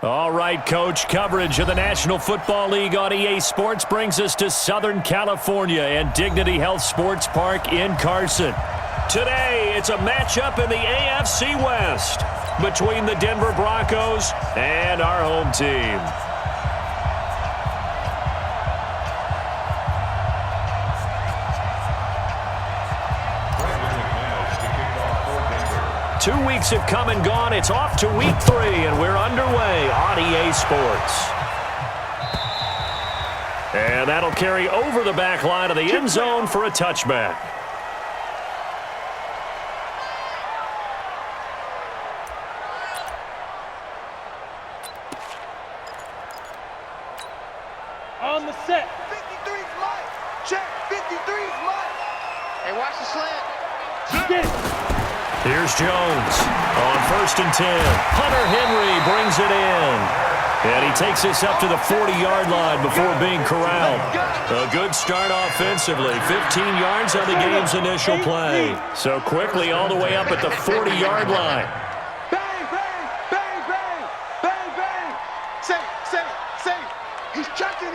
All right, Coach, coverage of the National Football League on EA Sports brings us to Southern California and Dignity Health Sports Park in Carson. Today, it's a matchup in the AFC West between the Denver Broncos and our home team. Two weeks have come and gone. It's off to week 3, and we're underway on EA Sports. And that'll carry over the back line of the end zone for a touchback. On the set. 53's Mike. Check. 53's Mike. Hey, watch the slant. Get it. Here's Jones on 1st and 10. Hunter Henry brings it in. And he takes this up to the 40-yard line before being corralled. A good start offensively. 15 yards on the game's initial play. So quickly all the way up at the 40-yard line. Bang, bang, bang, bang, bang, bang. Say. He's checking.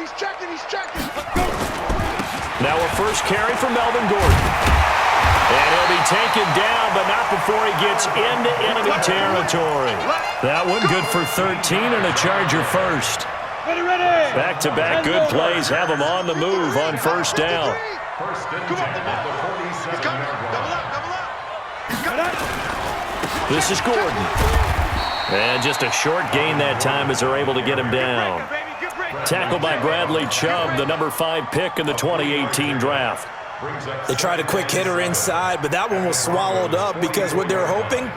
Now a first carry for Melvin Gordon. And he'll be taken down, but not before he gets into enemy territory. That one good for 13 and a Charger first. Ready. Back-to-back good plays have him on the move on first down. First and 10 at the 47-yard line. This is Gordon. And just a short gain that time as they're able to get him down. Tackled by Bradley Chubb, the number 5 pick in the 2018 draft. They tried a quick hitter inside, but that one was swallowed up because what they were hoping,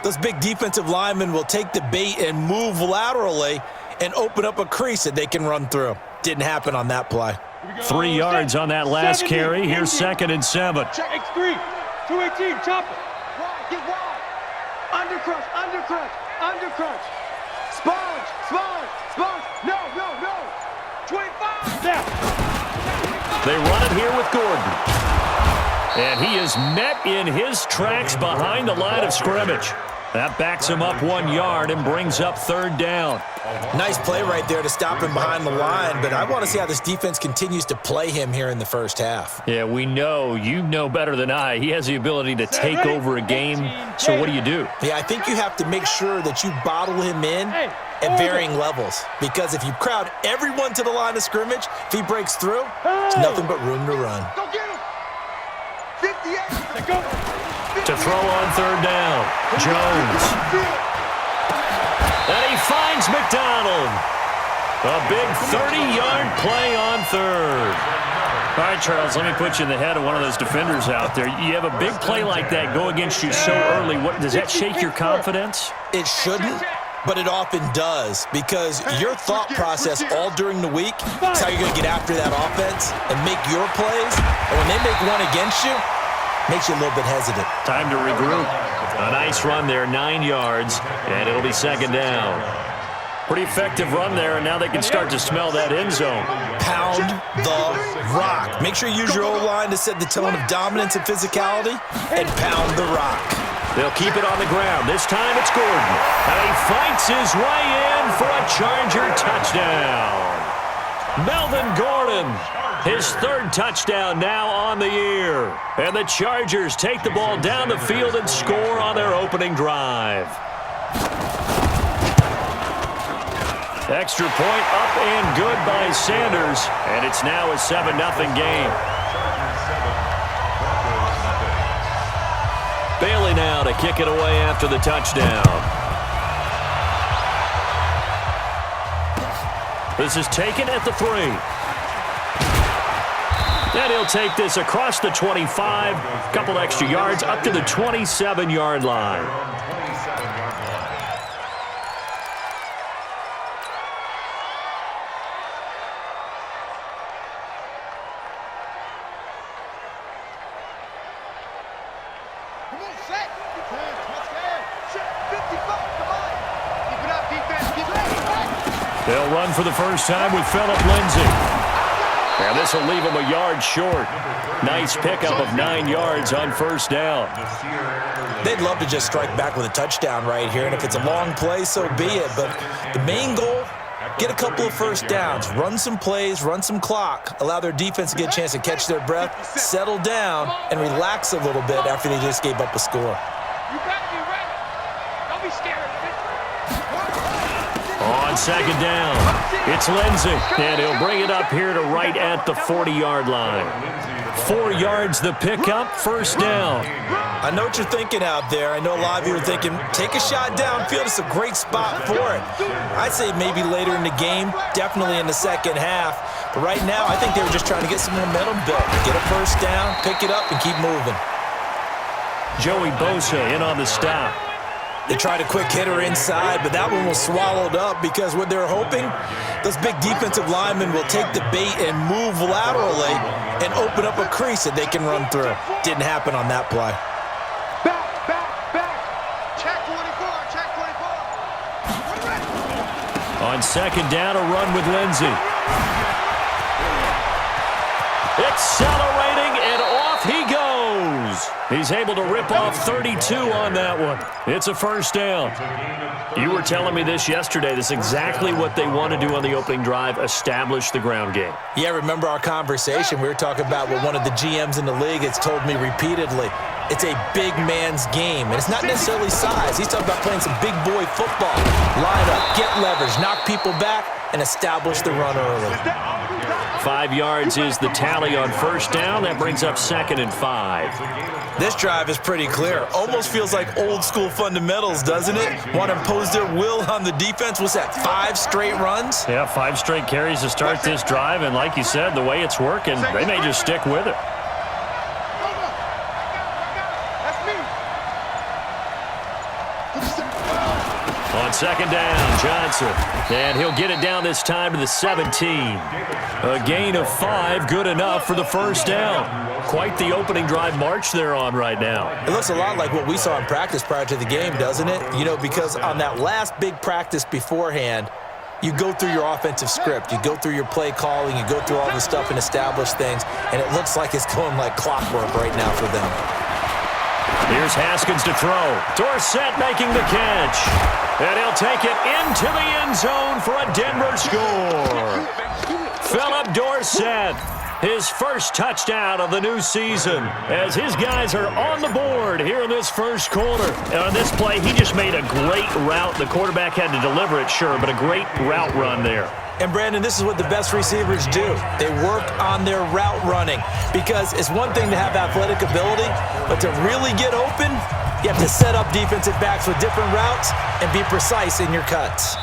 those big defensive linemen will take the bait and move laterally and open up a crease that they can run through. Didn't happen on that play. 3 yards on that last carry. Here's 2nd and 7. Check X3. 218. Chop it. Wide, get wide. Undercrunch. Sponge. No. 25. Now. They run it here with Gordon. And he is met in his tracks behind the line of scrimmage. That backs him up 1 yard and brings up 3rd down. Nice play right there to stop him behind the line, but I want to see how this defense continues to play him here in the first half. Yeah, we know. You know better than I. He has the ability to take over a game. So what do? Yeah, I think you have to make sure that you bottle him in at varying levels, because if you crowd everyone to the line of scrimmage, if he breaks through, there's nothing but room to run. Go get him. 58. Go. To throw on 3rd down, Jones. And he finds McDonald. A big 30-yard play on 3rd. All right, Charles, let me put you in the head of one of those defenders out there. You have a big play like that go against you so early. What does that shake your confidence? It shouldn't, but it often does, because your thought process all during the week is how you're going to get after that offense and make your plays. And when they make one against you, makes you a little bit hesitant. Time to regroup. A nice run there, 9 yards, and it'll be 2nd down. Pretty effective run there, and now they can start to smell that end zone. Pound the rock. Make sure you use your O-line to set the tone of dominance and physicality, and pound the rock. They'll keep it on the ground. This time it's Gordon. And he fights his way in for a Charger touchdown. Melvin Gordon, his 3rd touchdown now on the year. And the Chargers take the ball down the field and score on their opening drive. Extra point up and good by Sanders. And it's now a 7-0 game. Bailey now to kick it away after the touchdown. This is taken at the 3. And he'll take this across the 25, couple extra yards up to the 27-yard line. Come on, set. Set. 55. Come on. Keep it up, defense. Keep it up. They'll run for the first time with Phillip Lindsay. And this will leave him a yard short. Nice pickup of 9 yards on first down. They'd love to just strike back with a touchdown right here, and if it's a long play, so be it. But the main goal, get a couple of first downs, run some plays, run some clock, allow their defense to get a chance to catch their breath, settle down, and relax a little bit after they just gave up a score. You better be ready. Don't be scared. On second down, it's Lindsey, and he'll bring it up here to right at the 40-yard line. 4 yards the pickup, first down. I know what you're thinking out there. I know a lot of you are thinking, take a shot downfield. It's a great spot for it. I'd say maybe later in the game, definitely in the second half. But right now, I think they were just trying to get some momentum built. Get a first down, pick it up, and keep moving. Joey Bosa in on the stop. They tried a quick hitter inside, but that one was swallowed up because what they're hoping, those big defensive linemen will take the bait and move laterally and open up a crease that they can run through. Didn't happen on that play. Back. Check 44, check 44. On second down, a run with Lindsey. Accelerating, and off he goes. He's able to rip off 32 on that one. It's a first down. You were telling me this yesterday. This is exactly what they want to do on the opening drive, establish the ground game. Yeah, remember our conversation? We were talking about what one of the GMs in the league has told me repeatedly. It's a big man's game, and it's not necessarily size. He's talking about playing some big boy football. Line up, get leverage, knock people back, and establish the run early. 5 yards is the tally on first down. That brings up 2nd and 5. This drive is pretty clear. Almost feels like old school fundamentals, doesn't it? Want to impose their will on the defense. What's that, 5 straight runs? Yeah, 5 straight carries to start this drive, and like you said, the way it's working, they may just stick with it. On second down, Johnson. And he'll get it down this time to the 17. A gain of 5, good enough for the first down. Quite the opening drive march they're on right now. It looks a lot like what we saw in practice prior to the game, doesn't it? You know, because on that last big practice beforehand, you go through your offensive script. You go through your play calling. You go through all this stuff and establish things. And it looks like it's going like clockwork right now for them. Here's Haskins to throw. Dorsett making the catch. And he'll take it into the end zone for a Denver score. Philip Dorsett, his first touchdown of the new season, as his guys are on the board here in this first quarter. And on this play, he just made a great route. The quarterback had to deliver it, sure, but a great route run there. And, Brandon, this is what the best receivers do. They work on their route running because it's one thing to have athletic ability, but to really get open, you have to set up defensive backs with different routes and be precise in your cuts.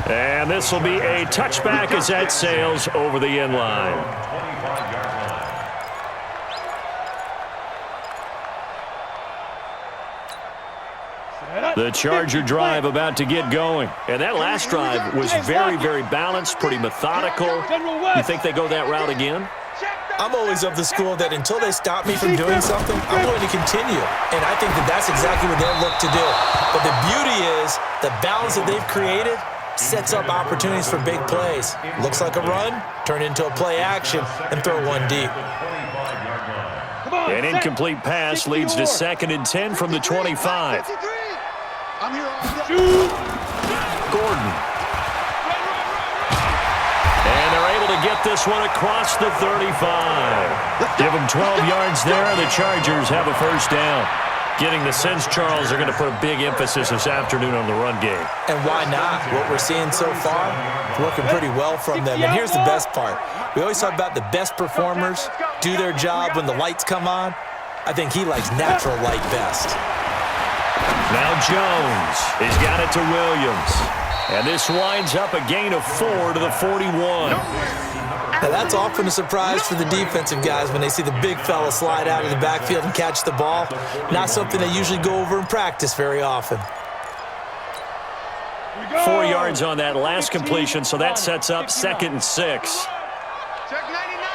And this will be a touchback as that sails over the end line. The Charger drive about to get going. And that last drive was very, very balanced, pretty methodical. You think they go that route again? I'm always of the school that until they stop me from doing something, I'm going to continue. And I think that that's exactly what they'll look to do. But the beauty is the balance that they've created sets up opportunities for big plays. Looks like a run, turn into a play action, and throw one deep. An incomplete pass leads to 2nd and 10 from the 25. Gordon. And they're able to get this one across the 35. Give them 12 yards there, and the Chargers have a first down. Getting the sense, Charles, are going to put a big emphasis this afternoon on the run game. And why not? What we're seeing so far, working pretty well from them. And here's the best part. We always talk about the best performers do their job when the lights come on. I think he likes natural light best. Now Jones has got it to Williams. And this winds up a gain of 4 to the 41. Now that's often a surprise for the defensive guys when they see the big fella slide out of the backfield and catch the ball. Not something they usually go over in practice very often. 4 yards on that last completion, so that sets up 2nd and 6. Check 99,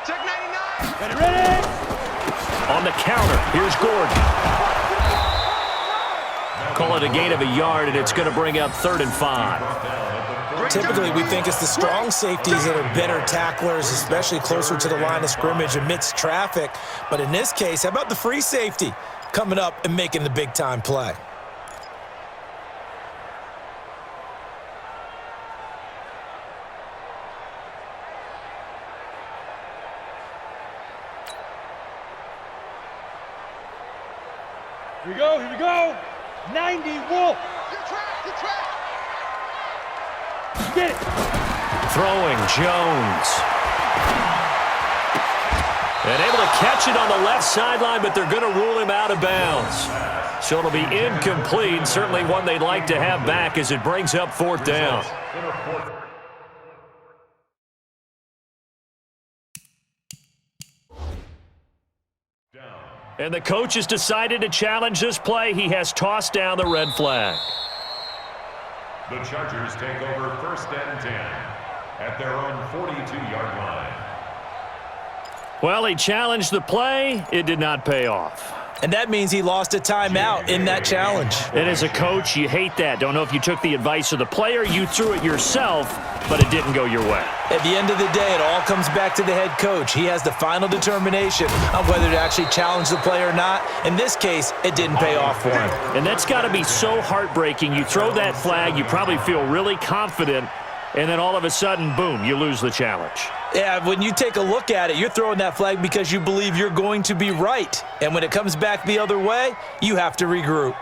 check 99. Ready? On the counter, here's Gordon. Call it a gain of a yard, and it's going to bring up 3rd and 5. Typically, we think it's the strong safeties that are better tacklers, especially closer to the line of scrimmage amidst traffic. But in this case, how about the free safety coming up and making the big-time play? Here we go. 90 Wolf. Good track. Get it. Throwing Jones. And able to catch it on the left sideline, but they're going to rule him out of bounds. So it'll be incomplete. Certainly one they'd like to have back as it brings up 4th down. And the coach has decided to challenge this play. He has tossed down the red flag. The Chargers take over 1st and 10 at their own 42-yard line. Well, he challenged the play. It did not pay off. And that means he lost a timeout in that challenge. And as a coach, you hate that. Don't know if you took the advice of the player, you threw it yourself, but it didn't go your way. At the end of the day, it all comes back to the head coach. He has the final determination on whether to actually challenge the play or not. In this case, it didn't pay off for him. And that's got to be so heartbreaking. You throw that flag, you probably feel really confident, and then all of a sudden, boom, you lose the challenge. Yeah, when you take a look at it, you're throwing that flag because you believe you're going to be right. And when it comes back the other way, you have to regroup.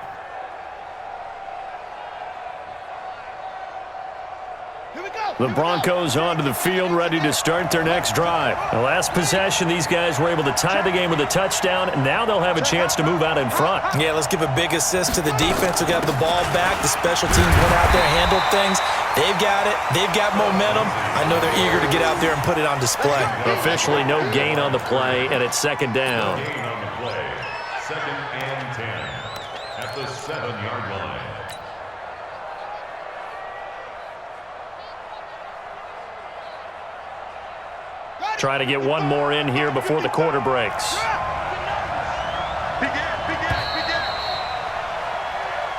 The Broncos onto the field, ready to start their next drive. The last possession, these guys were able to tie the game with a touchdown, and now they'll have a chance to move out in front. Yeah, let's give a big assist to the defense who got the ball back. The special teams went out there and handled things. They've got it. They've got momentum. I know they're eager to get out there and put it on display. Officially no gain on the play, and it's 2nd down. Gain on the play. 2nd and 10 at the 7-yard line. Try to get one more in here before the quarter breaks.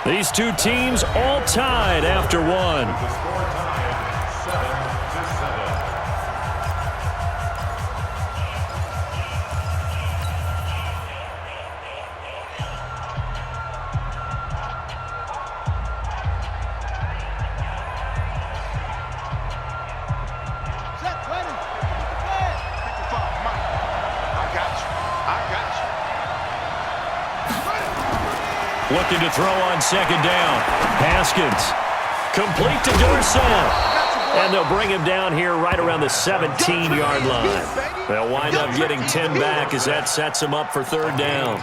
These two teams all tied after one. The score tied 7-7. Looking to throw on 2nd down. Haskins. Complete to Dorsett. And they'll bring him down here right around the 17-yard line. They'll wind up getting 10 back as that sets him up for 3rd down.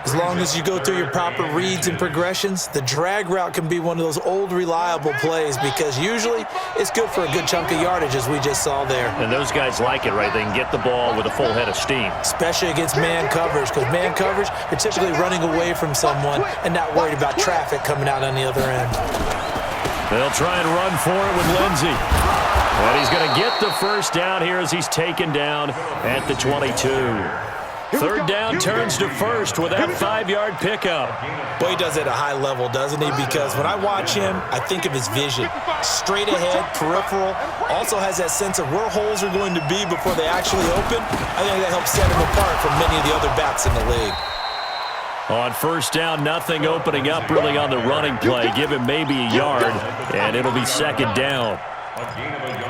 As long as you go through your proper reads and progressions, the drag route can be one of those old reliable plays because usually it's good for a good chunk of yardage as we just saw there. And those guys like it, right? They can get the ball with a full head of steam. Especially against man coverage because man coverage, you're typically running away from someone and not worried about traffic coming out on the other end. They'll try and run for it with Lindsey. And he's going to get the 1st down here as he's taken down at the 22. 3rd down turns to 1st with that 5-yard pickup. Boy, he does it at a high level, doesn't he? Because when I watch him, I think of his vision. Straight ahead, peripheral, also has that sense of where holes are going to be before they actually open. I think that helps set him apart from many of the other backs in the league. On 1st down, nothing opening up really on the running play. Give him maybe a yard, and it'll be 2nd down.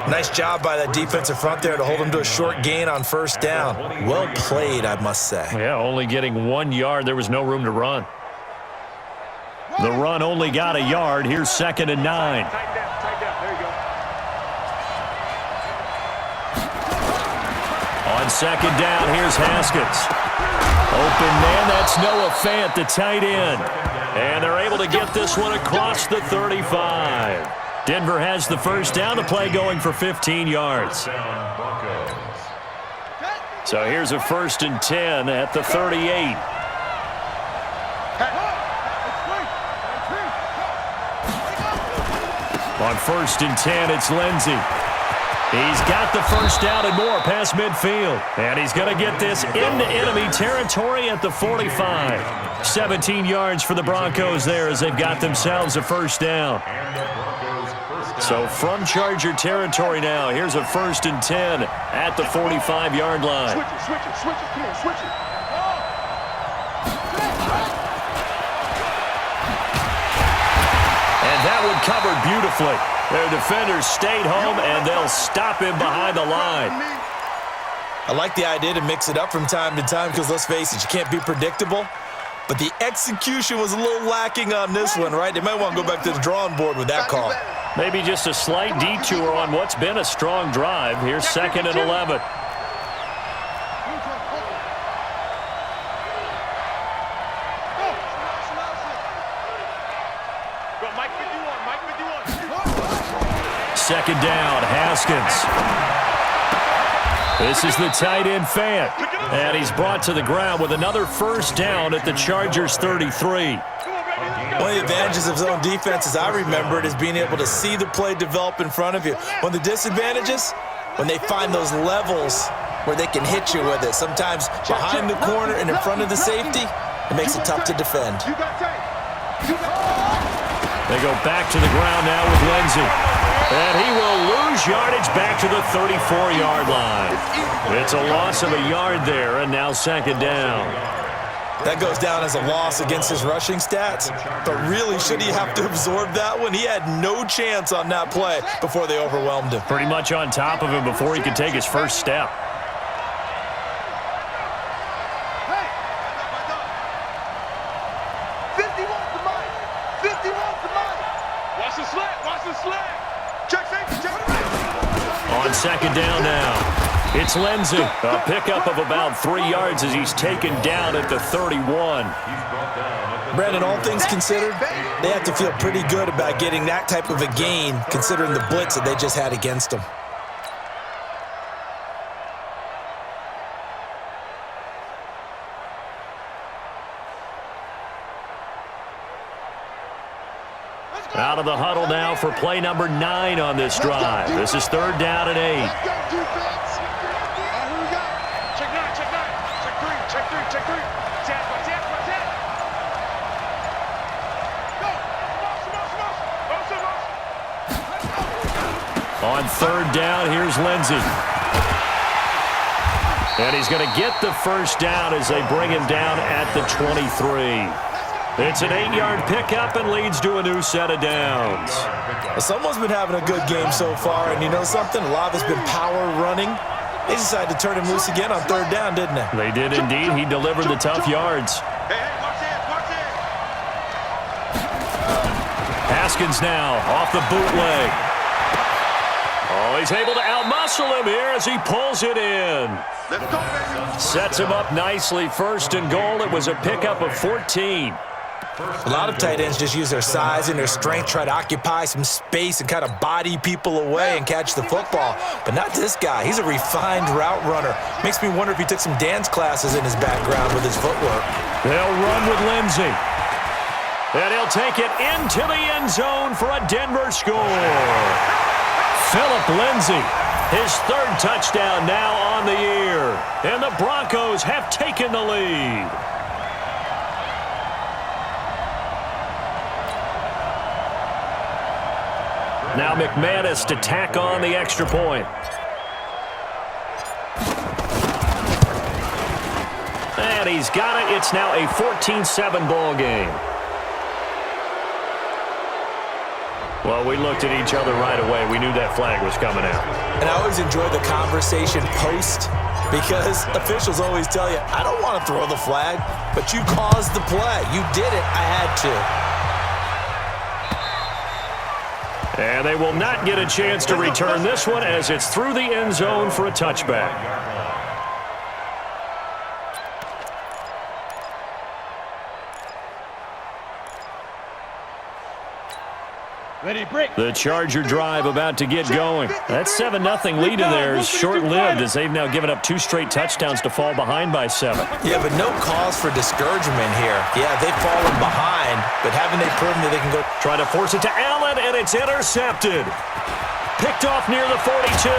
Nice job by that defensive front there to hold him to a short gain on 1st down. Well played, I must say. Yeah, only getting 1 yard. There was no room to run. The run only got a yard. Here's 2nd and 9. Tighten down. There you go. On 2nd down, here's Haskins. Open man, that's Noah Fant, the tight end. And they're able to get this one across the 35. Denver has the 1st down, the play going for 15 yards. So here's a 1st and 10 at the 38. On 1st and 10, it's Lindsey. He's got the 1st down and more past midfield. And he's going to get this into enemy territory at the 45. 17 yards for the Broncos there as they've got themselves a 1st down. So from Charger territory now, here's a 1st and 10 at the 45-yard line. Switch it, switch it, switch it. Come on, switch it. And that one covered beautifully. Their defenders stayed home, and they'll stop him behind the line. I like the idea to mix it up from time to time because, let's face it, you can't be predictable. But the execution was a little lacking on this one, right? They might want to go back to the drawing board with that call. Maybe just a slight detour on what's been a strong drive. Here's 2nd and 11. Second down, Haskins. This is the tight end Fant. And he's brought to the ground with another 1st down at the Chargers' 33. One of the advantages of zone defense, as I remember it, is being able to see the play develop in front of you. One of the disadvantages, when they find those levels where they can hit you with it. Sometimes behind the corner and in front of the safety, it makes it tough to defend. They go back to the ground now with Lindsey. And he will lose yardage back to the 34-yard line. It's a loss of a yard there, and now 2nd down. That goes down as a loss against his rushing stats. But really, should he have to absorb that one? He had no chance on that play before they overwhelmed him. Pretty much on top of him before he could take his first step. On 2nd down now, it's Lindsey. A pickup of about 3 yards as he's taken down at the 31. Brandon, all things considered, they have to feel pretty good about getting that type of a gain considering the blitz that they just had against them. Out of the huddle now for play number 9 on this drive. This is 3rd down and 8. Let's go, defense. Here we go. Check 9, check 9. Check 3, check 3, check 3. Tap, tap, tap. Go. On 3rd down, here's Lindsey. And he's going to get the 1st down as they bring him down at the 23. It's an 8-yard pickup and leads to a new set of downs. Well, someone's been having a good game so far, and you know something? A lot of it's been power running. They decided to turn him loose again on 3rd down, didn't they? They did indeed. He delivered the tough yards. Haskins now off the bootleg. Oh, he's able to outmuscle him here as he pulls it in. Sets him up nicely. 1st and goal. It was a pickup of 14. A lot of tight ends just use their size and their strength, try to occupy some space and kind of body people away and catch the football. But not this guy. He's a refined route runner. Makes me wonder if he took some dance classes in his background with his footwork. They'll run with Lindsey. And he'll take it into the end zone for a Denver score. Phillip Lindsey, his 3rd touchdown now on the year. And the Broncos have taken the lead. Now McManus to tack on the extra point. And he's got it. It's now a 14-7 ball game. Well, we looked at each other right away. We knew that flag was coming out. And I always enjoy the conversation post because officials always tell you, I don't want to throw the flag, but you caused the play. You did it. I had to. And they will not get a chance to return this one as it's through the end zone for a touchback. The Charger drive about to get going. That 7-0 lead in there is short-lived as they've now given up 2 straight touchdowns to fall behind by 7. Yeah, but no cause for discouragement here. Yeah, they've fallen behind, but haven't they proven that they can go? Trying to force it to Allen, and it's intercepted. Picked off near the 42.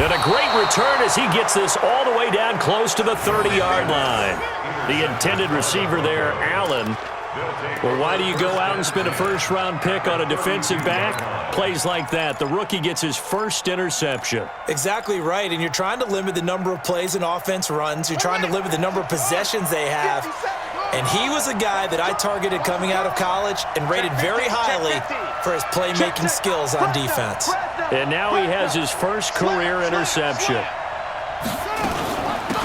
And a great return as he gets this all the way down close to the 30-yard line. The intended receiver there, Allen, Well, why do you go out and spend a first-round pick on a defensive back? Plays like that. The rookie gets his first interception. Exactly right, and you're trying to limit the number of plays an offense runs. You're trying to limit the number of possessions they have. And he was a guy that I targeted coming out of college and rated very highly for his playmaking skills on defense. And now he has his first career interception.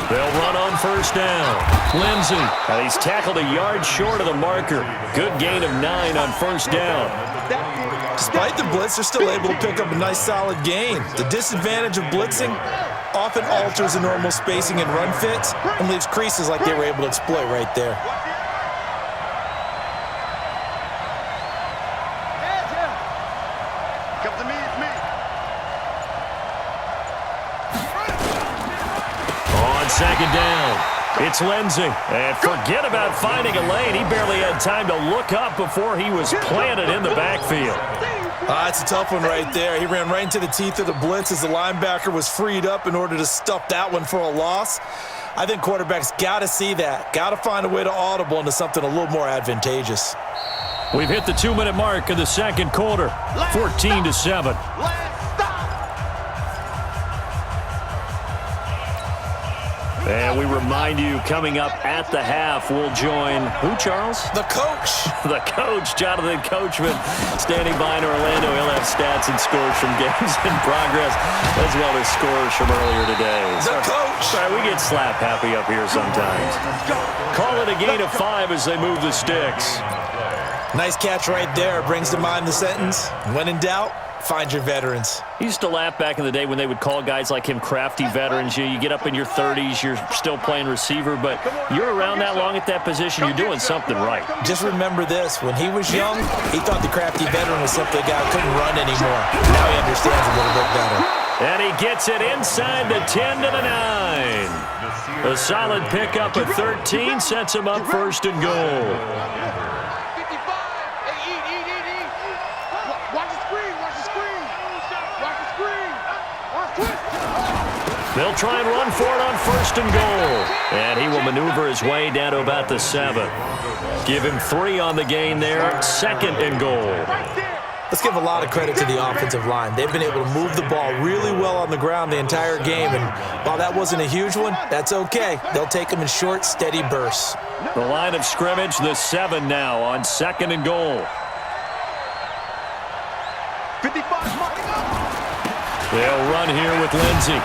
They'll run on first down. Lindsey, and he's tackled a yard short of the marker. Good gain of 9 on first down. Despite the blitz, they're still able to pick up a nice solid gain. The disadvantage of blitzing often alters the normal spacing and run fits and leaves creases like they were able to exploit right there. Come to me, it's me. On second down, it's Lindsey. And forget about finding a lane. He barely had time to look up before he was planted in the backfield. That's a tough one right there. He ran right into the teeth of the blitz as the linebacker was freed up in order to stuff that one for a loss. I think quarterbacks got to see that. Got to find a way to audible into something a little more advantageous. We've hit the 2-minute mark of the second quarter, 14-7. And we remind you, coming up at the half, we'll join who, Charles? The coach. The coach, Jonathan Coachman, standing by in Orlando. He'll have stats and scores from games in progress, as well as scores from earlier today. The coach. Sorry, we get slap happy up here sometimes. Call it a gain of 5 as they move the sticks. Nice catch right there. Brings to mind the sentence, when in doubt, find your veterans. He used to laugh back in the day when they would call guys like him crafty veterans. You get up in your 30s, you're still playing receiver, but you're around that long at that position, you're doing something right. Just remember this. When he was young, he thought the crafty veteran was simply a guy who couldn't run anymore. Now he understands a little bit better. And he gets it inside the 10 to the 9. A solid pickup of 13 sets him up first and goal. They'll try and run for it on first and goal. And he will maneuver his way down to about the 7. Give him 3 on the gain there. Second and goal. Let's give a lot of credit to the offensive line. They've been able to move the ball really well on the ground the entire game. And while that wasn't a huge one, that's okay. They'll take them in short, steady bursts. The line of scrimmage, the 7 now on second and goal. 55. They'll run here with Lindsey.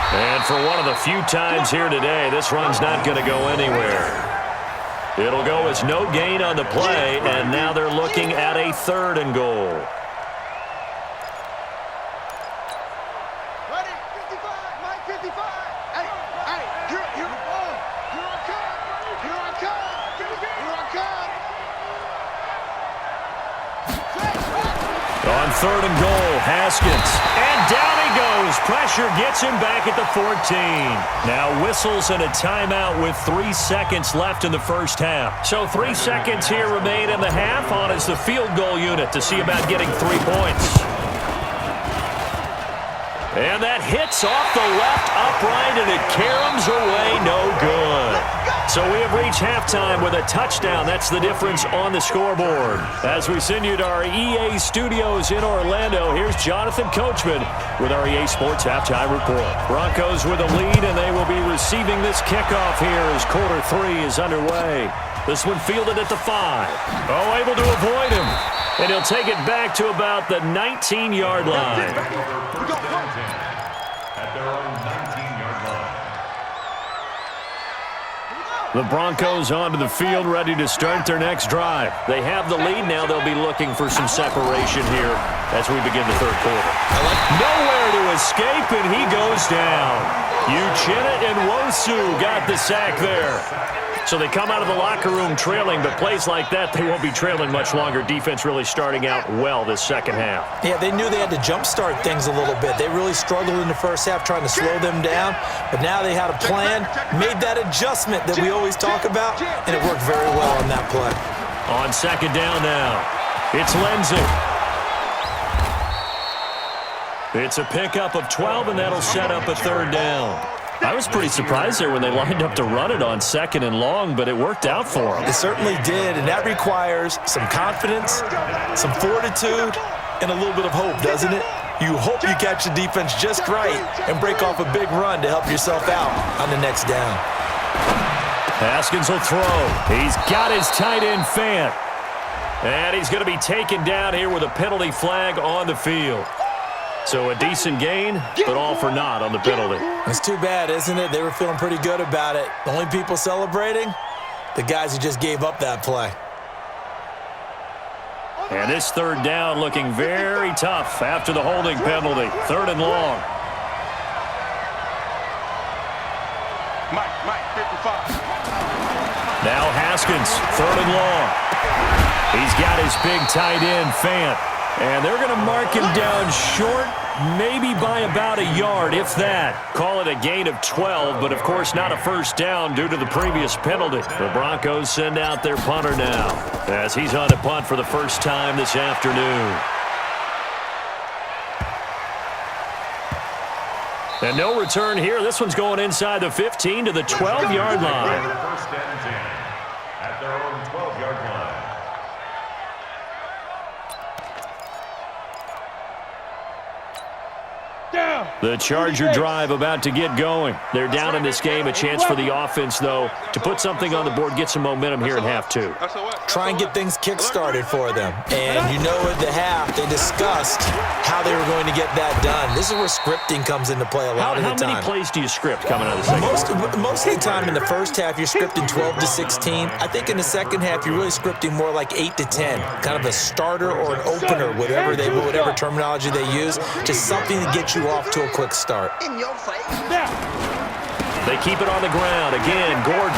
And for one of the few times here today, this run's not going to go anywhere. It'll go as no gain on the play, and now they're looking at a third and goal. Ready? 55, Mike 55. Hey, here I come. Here I come. On third and goal, Haskins. And down he goes. Pressure gets him back at the 14. Now whistles and a timeout with 3 seconds left in the first half. So 3 seconds here remain in the half. On is the field goal unit to see about getting 3 points. And that hits off the left upright, and it caroms away, no good. So we have reached halftime with a touchdown. That's the difference on the scoreboard. As we send you to our EA studios in Orlando, here's Jonathan Coachman with our EA Sports Halftime Report. Broncos with a lead, and they will be receiving this kickoff here as quarter 3 is underway. This one fielded at the 5. Oh, able to avoid him. And he'll take it back to about the 19-yard line. At their own 19-yard line. The Broncos onto the field, ready to start their next drive. They have the lead now. They'll be looking for some separation here as we begin the third quarter. Nowhere to escape, and he goes down. Uchenna and Wosu got the sack there. So they come out of the locker room trailing, but plays like that, they won't be trailing much longer. Defense really starting out well this second half. Yeah, they knew they had to jumpstart things a little bit. They really struggled in the first half trying to slow them down, but now they had a plan, made that adjustment that we always talk about, and it worked very well on that play. On second down now, it's Lindsey. It's a pickup of 12, and that'll set up a third down. I was pretty surprised there when they lined up to run it on 2nd and long, but it worked out for them. It certainly did, and that requires some confidence, some fortitude, and a little bit of hope, doesn't it? You hope you catch the defense just right and break off a big run to help yourself out on the next down. Haskins will throw. He's got his tight end Fant. And he's going to be taken down here with a penalty flag on the field. So a decent gain, but all for naught on the penalty. It's too bad, isn't it? They were feeling pretty good about it. The only people celebrating, the guys who just gave up that play. And this 3rd down looking very tough after the holding penalty. 3rd and long. Mike, 55. Now Haskins, 3rd and long. He's got his big tight end, Fant. And they're going to mark him down short, maybe by about a yard, if that. Call it a gain of 12, but of course not a first down due to the previous penalty. The Broncos send out their punter now, as he's on to punt for the first time this afternoon. And no return here. This one's going inside the 15 to the 12-yard line. First and 10 at their own 12-yard line. The Charger drive about to get going. They're down in this game. A chance for the offense, though, to put something on the board, get some momentum here in half 2. Try and get things kick-started for them. And you know at the half, they discussed how they were going to get that done. This is where scripting comes into play a lot of the time. How many plays do you script coming out of the second? Most of the time in the first half, you're scripting 12 to 16. I think in the second half, you're really scripting more like 8 to 10. Kind of a starter or an opener, whatever terminology they use. Just something to get you off to a quick start. In your face. They keep it on the ground. Again, Gordon.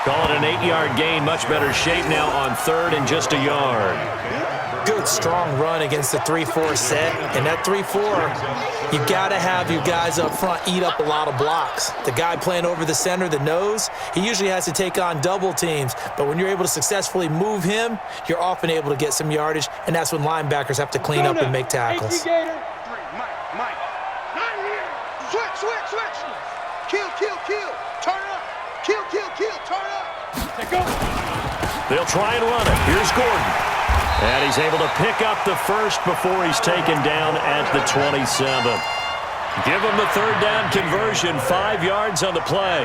Call it an 8-yard gain. Much better shape now on 3rd and just a yard. Good, strong run against the 3-4 set. And that 3-4, you've got to have your guys up front eat up a lot of blocks. The guy playing over the center, the nose, he usually has to take on double teams. But when you're able to successfully move him, you're often able to get some yardage, and that's when linebackers have to clean up and make tackles. Mike. Switch. Kill. Turn up. Kill. Turn up. They'll try and run it. Here's Gordon. And he's able to pick up the first before he's taken down at the 27. Give him the 3rd down conversion, 5 yards on the play.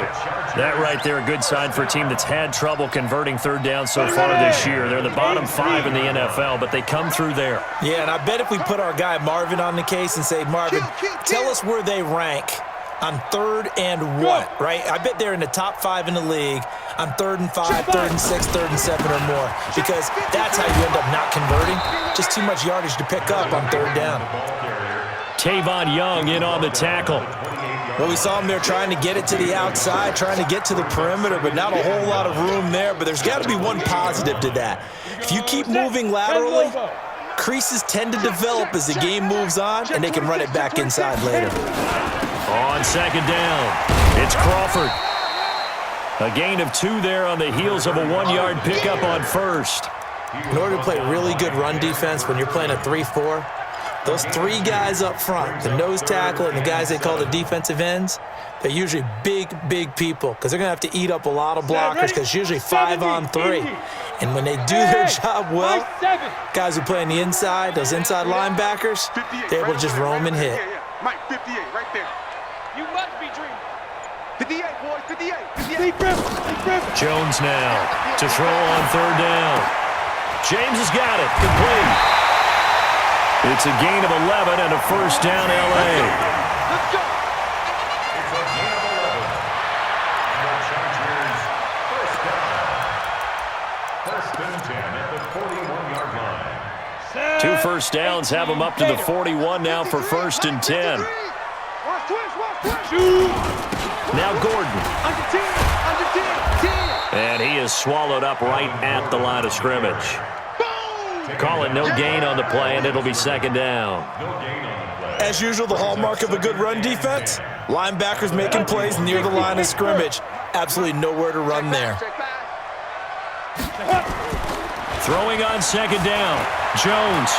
That right there, a good sign for a team that's had trouble converting 3rd down so far this year. They're the bottom 5 in the NFL, but they come through there. Yeah, and I bet if we put our guy Marvin on the case and say, Marvin, tell us where they rank on 3rd and what, right? I bet they're in the top 5 in the league on 3rd and 5, 3rd and 6, 3rd and 7 or more, because that's how you end up not converting. Just too much yardage to pick up on 3rd down. Tavon Young in on the tackle. Well, we saw him there trying to get it to the outside, trying to get to the perimeter, but not a whole lot of room there. But there's got to be one positive to that. If you keep moving laterally, creases tend to develop as the game moves on, and they can run it back inside later. On 2nd down, it's Crawford. A gain of 2 there on the heels of a 1-yard pickup on 1st. In order to play really good run defense when you're playing a 3-4, those 3 guys up front, the nose tackle and the guys they call the defensive ends, they're usually big people because they're going to have to eat up a lot of blockers because it's usually 5 on 3. And when they do their job well, guys who play on the inside, those inside linebackers, they're able to just roam and hit. Mike, 58, right there. You must be dreaming. 58, boys, 58. Jones now to throw on 3rd down. James has got it, complete. It's a gain of 11 and a first down, L.A. Let's go. It's a gain of 11. The Chargers first down. 1st and 10 at the 41-yard line. 2 first downs have them up to the 41 now for 1st and 10. Now Gordon. Under 10. And he is swallowed up right at the line of scrimmage. Call it no gain on the play, and it'll be 2nd down. As usual, the hallmark of a good run defense, linebackers making plays near the line of scrimmage. Absolutely nowhere to run there. Throwing on 2nd down, Jones.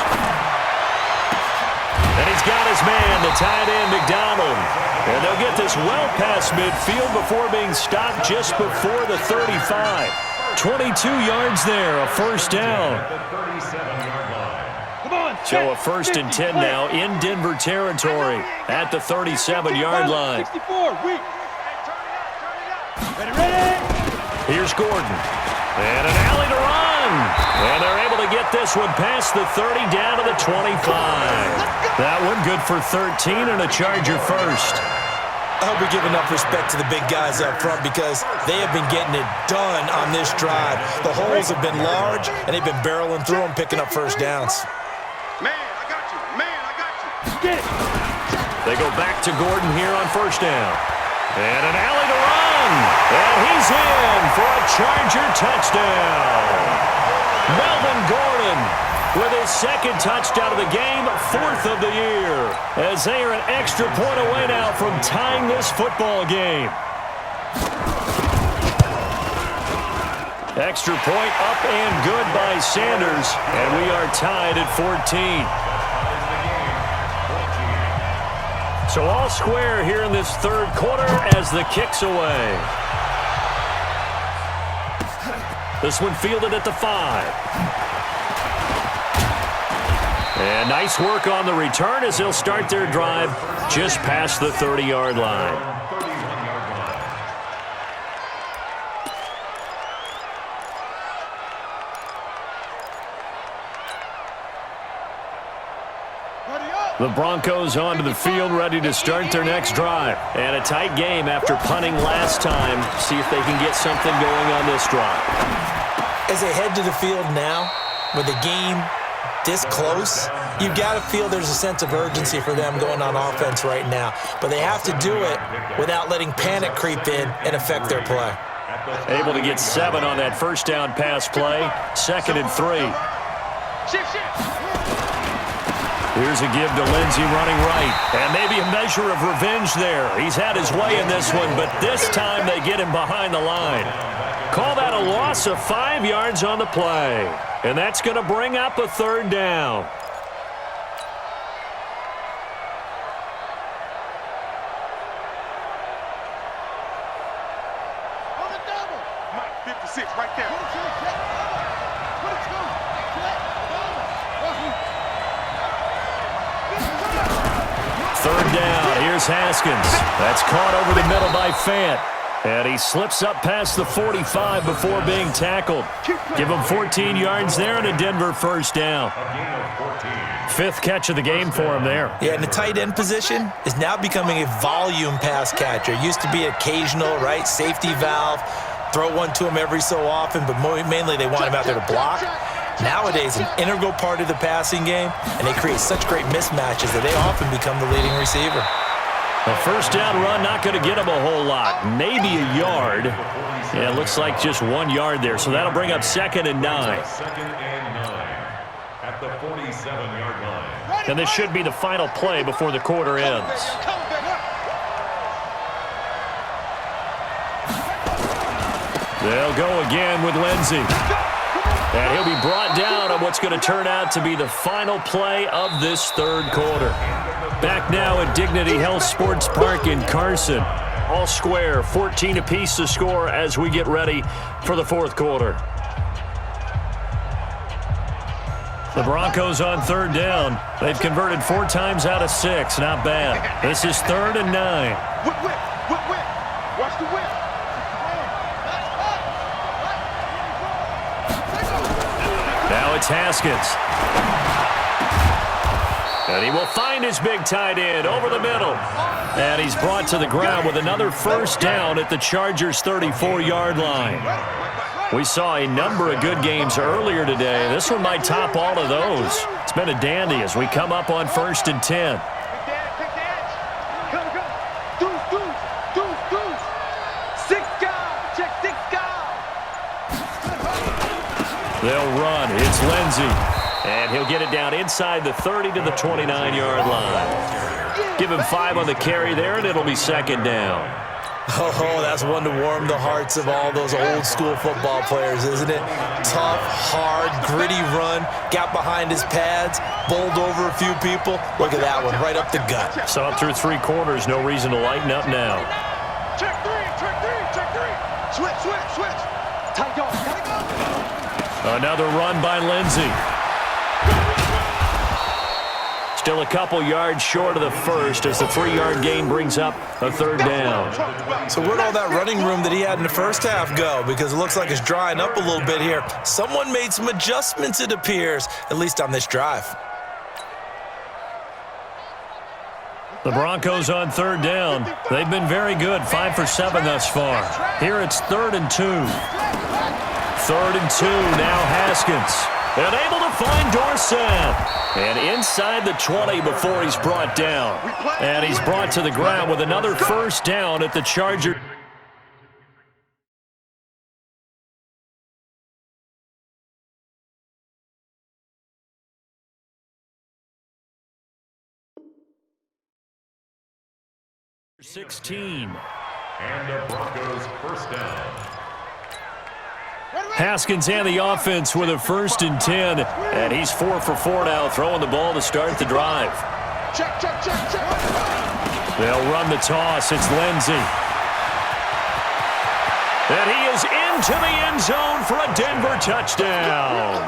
And he's got his man, the tight end, McDonald. And they'll get this well past midfield before being stopped just before the 35. 22 yards there, a first down. So a first and 10 now in Denver territory at the 37-yard line. Here's Gordon. And an alley to run. And they're able to get this one past the 30 down to the 25. That one good for 13 and a Charger first. I hope we give enough respect to the big guys up front because they have been getting it done on this drive. The holes have been large, and they've been barreling through them, picking up first downs. Man, I got you. Man, I got you. Get it. They go back to Gordon here on first down. And an alley to run. And he's in for a Charger touchdown. Melvin Gordon with his second touchdown of the game, fourth of the year, as they are an extra point away now from tying this football game. Extra point up and good by Sanders, and we are tied at 14. So all square here in this third quarter as the kick's away. This one fielded at the 5. And nice work on the return as they'll start their drive just past the 30-yard line. The Broncos onto the field ready to start their next drive. And a tight game after punting last time. See if they can get something going on this drive. As they head to the field now, with the game this close, you've got to feel there's a sense of urgency for them going on offense right now. But they have to do it without letting panic creep in and affect their play. Able to get 7 on that first down pass play. 2nd and 3. Here's a give to Lindsey running right. And maybe a measure of revenge there. He's had his way in this one, but this time they get him behind the line. Call that a loss of 5 yards on the play. And that's going to bring up a third down. On the double. Mike, 56 right there. Third down. Here's Haskins. That's caught over the middle by Fant. And he slips up past the 45 before being tackled. Give him 14 yards there and a Denver first down. 5th catch of the game for him there. Yeah, and the tight end position is now becoming a volume pass catcher. Used to be occasional, right? Safety valve. Throw one to him every so often, but mainly they want him out there to block. Nowadays, an integral part of the passing game, and they create such great mismatches that they often become the leading receiver. A first down run, not going to get him a whole lot. Maybe a yard. Yeah, it looks like just 1 yard there. So that'll bring up 2nd and 9. 2nd and 9 at the 47-yard line. And this should be the final play before the quarter ends. They'll go again with Lindsey. And he'll be brought down on what's going to turn out to be the final play of this third quarter. Back now at Dignity Health Sports Park in Carson. All square, 14 apiece to score as we get ready for the fourth quarter. The Broncos on third down. They've converted 4 times out of 6. Not bad. This is 3rd and 9. Whip. Watch the whip. Now it's Haskins. And he will find his big tight end over the middle. And he's brought to the ground with another first down at the Chargers' 34-yard line. We saw a number of good games earlier today. This one might top all of those. It's been a dandy as we come up on 1st and 10. They'll run. It's Lindsey. And he'll get it down inside the 30 to the 29-yard line. Give him 5 on the carry there, and it'll be 2nd down. Oh, that's one to warm the hearts of all those old school football players, isn't it? Tough, hard, gritty run, got behind his pads, bowled over a few people. Look at that one, right up the gut. Saw it through 3 quarters, no reason to lighten up now. Check three, check three, check three. Switch, switch, switch. Tight go, tight go. Another run by Lindsey. Still a couple yards short of the first as the 3-yard gain brings up a 3rd down. So where'd all that running room that he had in the first half go? Because it looks like it's drying up a little bit here. Someone made some adjustments, it appears, at least on this drive. The Broncos on 3rd down. They've been very good, 5 for 7 thus far. Here it's 3rd and 2. 3rd and 2, now Haskins. And able to find Dorsett. And inside the 20 before he's brought down. And he's brought to the ground with another 1st down at the Charger. $16. And the Broncos 1st down. Haskins and the offense with a 1st and 10. And he's 4 for 4 now, throwing the ball to start the drive. Check, check, check, check. They'll run the toss. It's Lindsey. And he is into the end zone for a Denver touchdown.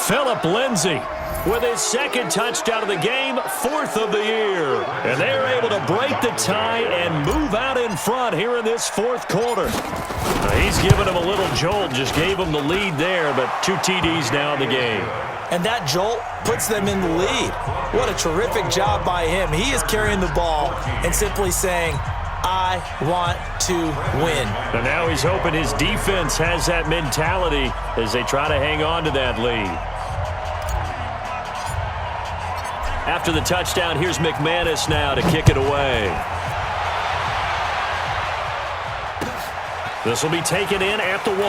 Phillip Lindsey with his 2nd touchdown of the game, 4th of the year. And they're able to break the tie and move out in front here in this 4th quarter. He's given him a little jolt, just gave him the lead there, but 2 TDs now in the game. And that jolt puts them in the lead. What a terrific job by him. He is carrying the ball and simply saying, I want to win. And now he's hoping his defense has that mentality as they try to hang on to that lead. After the touchdown, here's McManus now to kick it away. This will be taken in at the 1.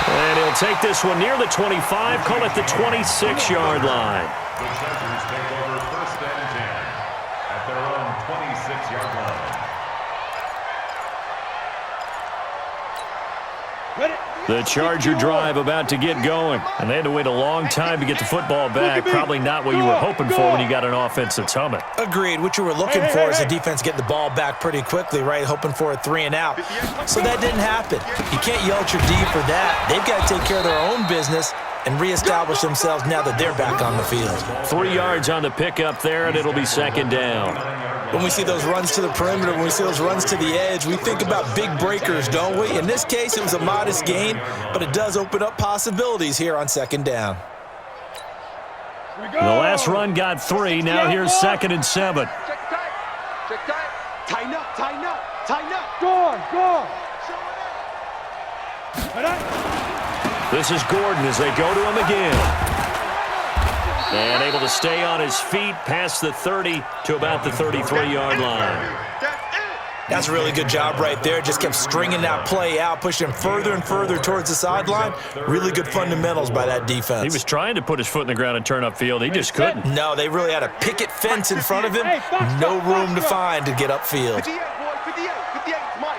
And he'll take this one near the 25, call it the 26-yard line. The Chargers take over 1st and 10 at their own 26-yard line. Ready? The Charger drive about to get going. And they had to wait a long time to get the football back. Probably not what you were hoping for when you got an offense that's humming. Agreed. What you were looking for is the defense getting the ball back pretty quickly, right? Hoping for a 3 and out. So that didn't happen. You can't yell at your D for that. They've got to take care of their own business and reestablish themselves now that they're back on the field. 3 yards on the pickup there, and it'll be 2nd down. When we see those runs to the perimeter, when we see those runs to the edge, we think about big breakers, don't we? In this case, it was a modest gain, but it does open up possibilities here on 2nd down. The last run got 3. Now here's 2nd and 7. Check tight. Check tight. Tighten up, tighten up, tighten up. Go on. This is Gordon as they go to him again. And able to stay on his feet past the 30 to about the 33-yard line. That's a really good job right there. Just kept stringing that play out, pushing him further and further towards the sideline. Really good fundamentals by that defense. He was trying to put his foot in the ground and turn upfield. He just couldn't. No, they really had a picket fence in front of him. No room to find to get upfield. 58, boy, 58, 58, Mike.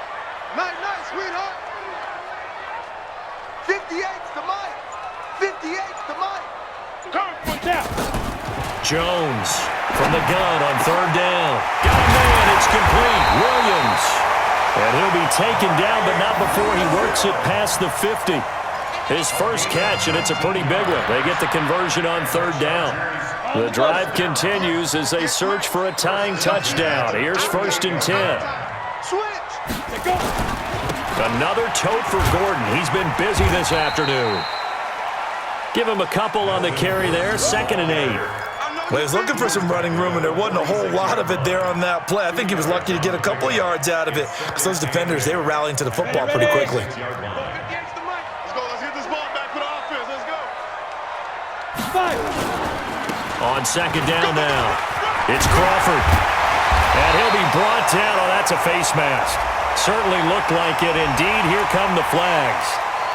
Nice, sweetheart. 58's the Mike. 58's the Mike. Jones from the gun on 3rd down. Got a man, it's complete. Williams. And he'll be taken down, but not before he works it past the 50. His first catch, and it's a pretty big one. They get the conversion on 3rd down. The drive continues as they search for a tying touchdown. Here's 1st and 10. Another tote for Gordon. He's been busy this afternoon. Give him a couple on the carry there. 2nd and 8. Well, he was looking for some running room, and there wasn't a whole lot of it there on that play. I think he was lucky to get a couple yards out of it. Because those defenders, they were rallying to the football pretty quickly. Let's go. Let's get this ball back for the offense. Let's go. On 2nd down now, it's Crawford. And he'll be brought down. Oh, that's a face mask. Certainly looked like it. Indeed, here come the flags.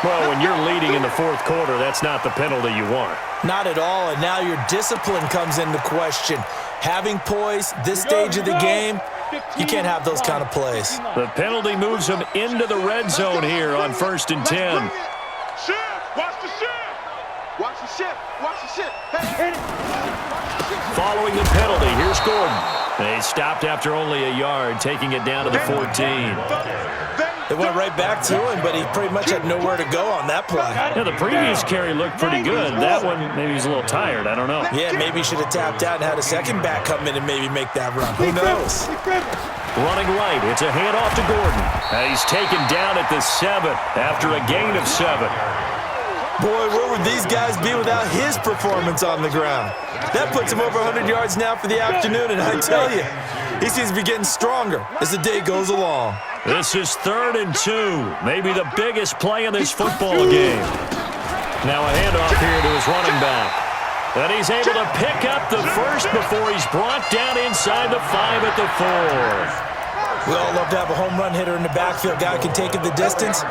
Well, when you're leading in the 4th quarter, that's not the penalty you want. Not at all, and now your discipline comes into question. Having poise this stage of the game, You can't have those kind of plays. The penalty moves him into the red zone here on 1st and 10. Shift. Watch the shift. Watch the shift. Watch the shift. Hey, hit it. Following the penalty, here's Gordon. They stopped after only a yard, taking it down to the 14. They went right back to him, but he pretty much had nowhere to go on that play. Yeah, the previous carry looked pretty good. That one, maybe he's a little tired. I don't know. Yeah, maybe he should have tapped out and had a second back come in and maybe make that run. Who knows? Running right, it's a handoff to Gordon. And he's taken down at the 7 after a gain of 7. Boy, where would these guys be without his performance on the ground? That puts him over 100 yards now for the afternoon, and I tell you, he seems to be getting stronger as the day goes along. This is 3rd and 2, maybe the biggest play in this football game. Now a handoff here to his running back. And he's able to pick up the first before he's brought down inside the 5 at the 4. We all love to have a home run hitter in the backfield. Guy can take it the distance.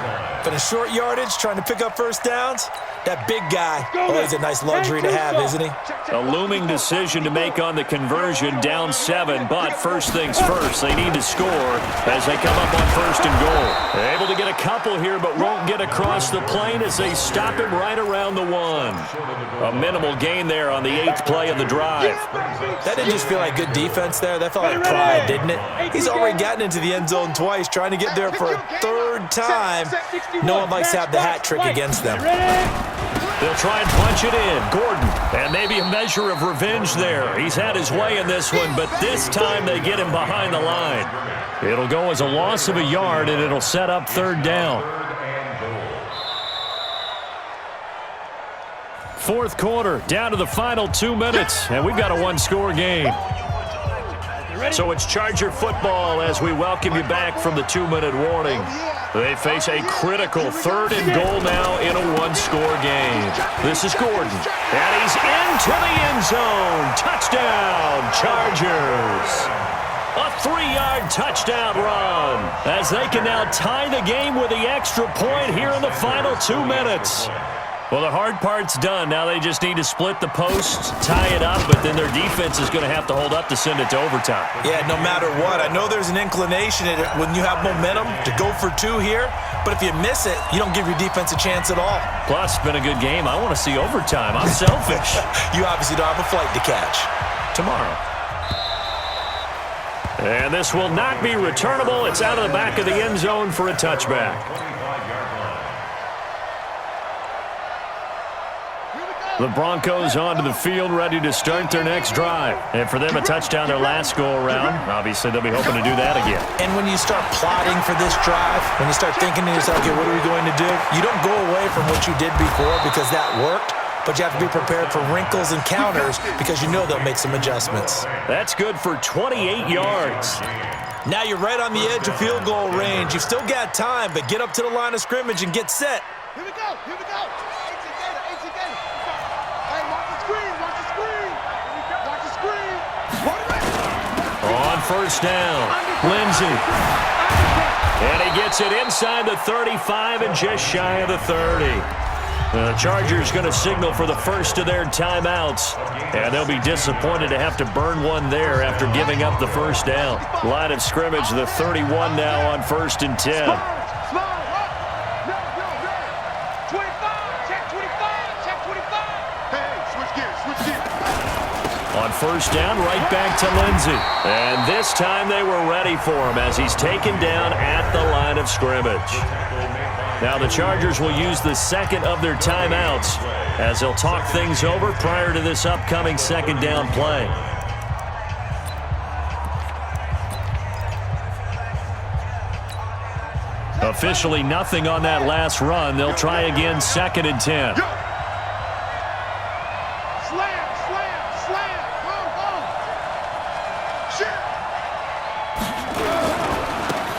But in short yardage, trying to pick up first downs, that big guy, always a nice luxury to have, isn't he? A looming decision to make on the conversion, down 7, but first things first, they need to score as they come up on 1st and goal. They're able to get a couple here, but won't get across the plane as they stop him right around the 1. A minimal gain there on the 8th play of the drive. That didn't just feel like good defense there. That felt like pride, didn't it? He's already gotten into the end zone twice, trying to get there for a 3rd time. No one likes to have the hat trick against them. They'll try and punch it in. Gordon, and maybe a measure of revenge there. He's had his way in this one, but this time they get him behind the line. It'll go as a loss of a yard, and it'll set up 3rd down. 4th quarter, down to the final 2 minutes, and we've got a 1-score game. So it's Charger football as we welcome you back from the 2-minute warning. They face a critical 3rd and goal now in a 1-score game. This is Gordon, and he's into the end zone. Touchdown, Chargers. A 3-yard touchdown run as they can now tie the game with the extra point here in the final 2 minutes. Well, the hard part's done. Now they just need to split the posts, tie it up, but then their defense is going to have to hold up to send it to overtime. Yeah, no matter what. I know there's an inclination when you have momentum to go for 2 here, but if you miss it, you don't give your defense a chance at all. Plus, it's been a good game. I want to see overtime. I'm selfish. You obviously don't have a flight to catch. Tomorrow. And this will not be returnable. It's out of the back of the end zone for a touchback. The Broncos onto the field, ready to start their next drive. And for them, a touchdown their last go-around. Obviously, they'll be hoping to do that again. And when you start plotting for this drive, when you start thinking to yourself, okay, what are we going to do? You don't go away from what you did before because that worked, but you have to be prepared for wrinkles and counters because you know they'll make some adjustments. That's good for 28 yards. Now you're right on the edge of field goal range. You've still got time, but get up to the line of scrimmage and get set. Here we go. Here we go. 18 gator. Hey, watch the screen. Watch the screen. Watch the screen. On 1st down, Lindsey. And he gets it inside the 35 and just shy of the 30. The Chargers going to signal for the first of their timeouts, and they'll be disappointed to have to burn one there after giving up the 1st down. Line of scrimmage, the 31 now on 1st and 10. On 1st down, right back to Lindsey. And this time they were ready for him as he's taken down at the line of scrimmage. Now the Chargers will use the second of their timeouts as they'll talk things over prior to this upcoming 2nd down play. Officially nothing on that last run. They'll try again 2nd and 10.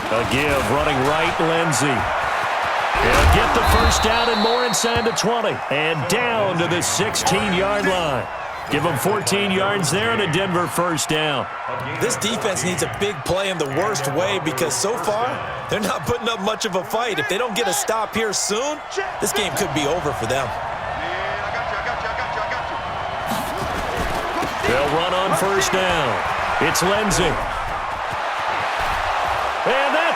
A give, running right, Lindsey. He'll get the 1st down and more inside the 20. And down to the 16-yard line. Give them 14 yards there and a Denver 1st down. This defense needs a big play in the worst way because so far, they're not putting up much of a fight. If they don't get a stop here soon, this game could be over for them. They'll run on 1st down. It's Lindsey.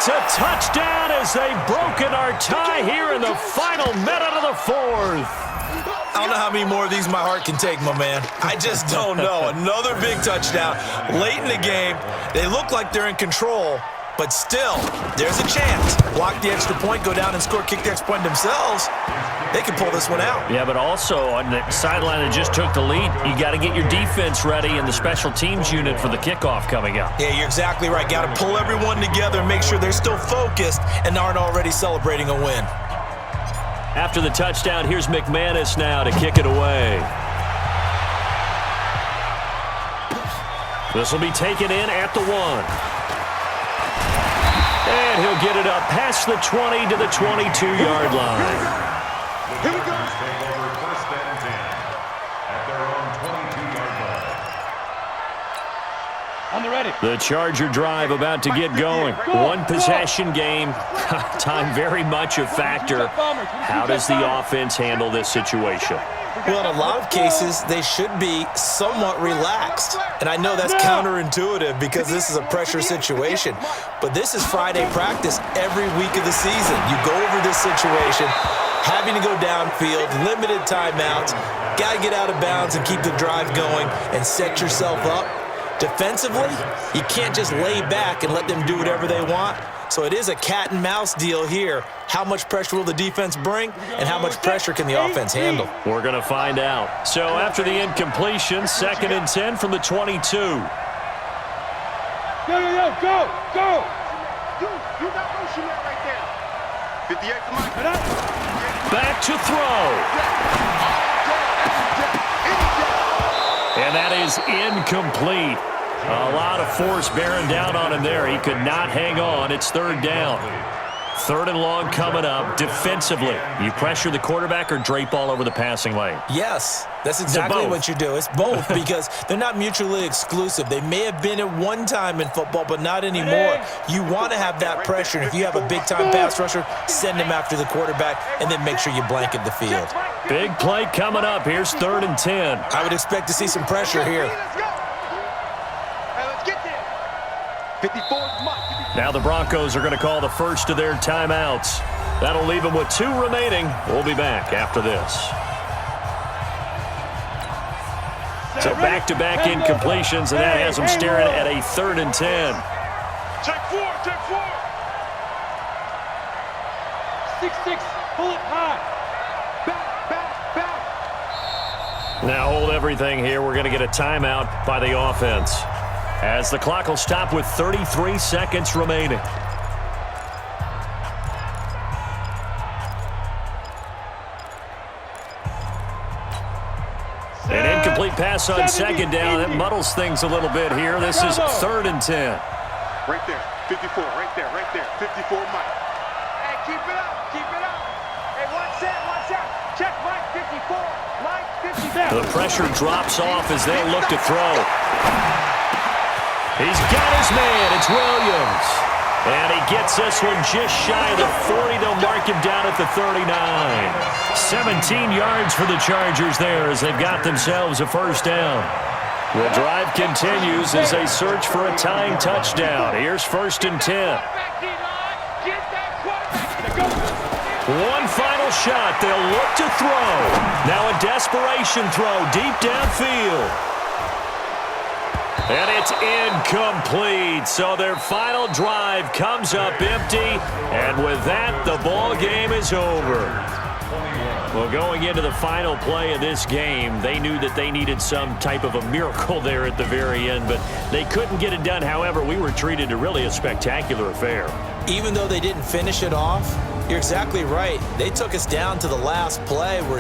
it's a touchdown as they've broken our tie here in the final minute of the fourth. I don't know how many more of these my heart can take, my man. I just don't know. Another big touchdown late in the game. They look like they're in control, but still, there's a chance. Block the extra point, go down and score, kick the extra point themselves. They can pull this one out. Yeah, but also on the sideline that just took the lead, you got to get your defense ready and the special teams unit for the kickoff coming up. Yeah, you're exactly right. Got to pull everyone together and make sure they're still focused and aren't already celebrating a win. After the touchdown, here's McManus now to kick it away. This will be taken in at the 1. And he'll get it up past the 20 to the 22-yard line. Here we go. Take over first and 10 at their own 22-yard line. On the ready. The Charger drive about to get going. One possession game. Time very much a factor. How does the offense handle this situation? Well, in a lot of cases, they should be somewhat relaxed. And I know that's counterintuitive because this is a pressure situation. But this is Friday practice every week of the season. You go over this situation, having to go downfield, limited timeouts, got to get out of bounds and keep the drive going and set yourself up. Defensively, you can't just lay back and let them do whatever they want. So it is a cat and mouse deal here. How much pressure will the defense bring, and how much pressure can the offense handle? We're going to find out. So after the incompletion, 2nd and 10 from the 22. Go, go! You got motion right there. 58 to Mike. Back to throw. And that is incomplete. A lot of force bearing down on him there. He could not hang on. It's 3rd down. 3rd and long coming up. Defensively, you pressure the quarterback or drape all over the passing lane? Yes, that's exactly what you do. It's both because they're not mutually exclusive. They may have been at one time in football, but not anymore. You want to have that pressure. And if you have a big-time pass rusher, send him after the quarterback and then make sure you blanket the field. Big play coming up. Here's 3rd and 10. I would expect to see some pressure here. Let's go. Hey, let's get there. 54 is Mike. Now the Broncos are going to call the first of their timeouts. That'll leave them with 2 remaining. We'll be back after this. So back-to-back incompletions, and that has them staring at a 3rd and 10. Check 4, check 4. 6-6, pull it high. Back. Now hold everything here. We're going to get a timeout by the offense, as the clock will stop with 33 seconds remaining. An incomplete pass on 2nd down. That muddles things a little bit here. This is 3rd and 10. Right there, 54, right there, 54 Mike. Hey, keep it up, keep it up. Hey, watch that. Check Mike, 54, Mike, 54. The pressure drops off as they look to throw. He's got his man. It's Williams. And he gets this one just shy of the 40. They'll mark him down at the 39. 17 yards for the Chargers there as they've got themselves a 1st down. The drive continues as they search for a tying touchdown. Here's 1st and 10. One final shot. They'll look to throw. Now a desperation throw deep downfield. And it's incomplete. So their final drive comes up empty. And with that, the ball game is over. Well, going into the final play of this game, they knew that they needed some type of a miracle there at the very end, but they couldn't get it done. However, we were treated to really a spectacular affair. Even though they didn't finish it off, you're exactly right. They took us down to the last play where